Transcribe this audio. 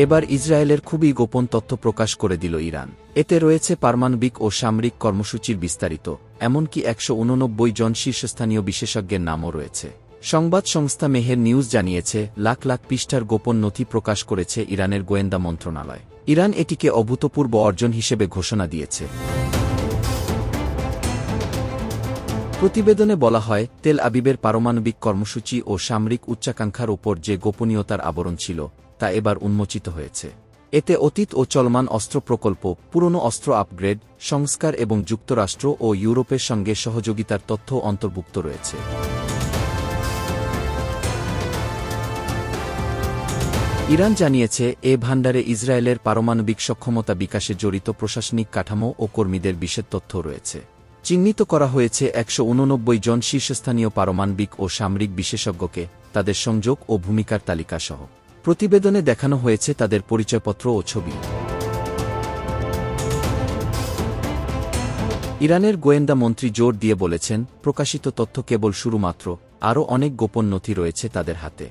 এবার ইসরায়েলের খুবই গোপন তথ্য প্রকাশ করে দিল ইরান। এতে রয়েছে পারমাণবিক ও সামরিক কর্মসূচির বিস্তারিত, এমনকি 189 জন শীর্ষস্থানীয় বিশেষজ্ঞের নামও রয়েছে। সংবাদ সংস্থা মেহের নিউজ জানিয়েছে, লাখ লাখ পৃষ্ঠার গোপন নথি প্রকাশ করেছে ইরানের গোয়েন্দা মন্ত্রণালয়। ইরান এটিকে অভূতপূর্ব অর্জন হিসেবে ঘোষণা দিয়েছে। প্রতিবেদনে বলা হয়, তেল আবিবের পারমাণবিক কর্মসূচি ও সামরিক উচ্চাকাঙ্ক্ষার ওপর যে গোপনীয়তার আবরণ ছিল তা এবার উন্মোচিত হয়েছে। এতে অতীত ও চলমান অস্ত্র প্রকল্প, পুরনো অস্ত্র আপগ্রেড, সংস্কার এবং যুক্তরাষ্ট্র ও ইউরোপের সঙ্গে সহযোগিতার তথ্য অন্তর্ভুক্ত রয়েছে। ইরান জানিয়েছে, এ ভাণ্ডারে ইসরায়েলের পারমাণবিক সক্ষমতা বিকাশে জড়িত প্রশাসনিক কাঠামো ও কর্মীদের বিশেষ তথ্য রয়েছে। চিহ্নিত করা হয়েছে 189 জন শীর্ষস্থানীয় পারমাণবিক ও সামরিক বিশেষজ্ঞকে, তাদের সংযোগ ও ভূমিকার তালিকা সহ। প্রতিবেদনে দেখানো হয়েছে তাদের পরিচয়পত্র ও ছবি। ইরানের গোয়েন্দা মন্ত্রী জোর দিয়ে বলেছেন, প্রকাশিত তথ্য কেবল শুরু মাত্র, আরও অনেক গোপন নথি রয়েছে তাদের হাতে।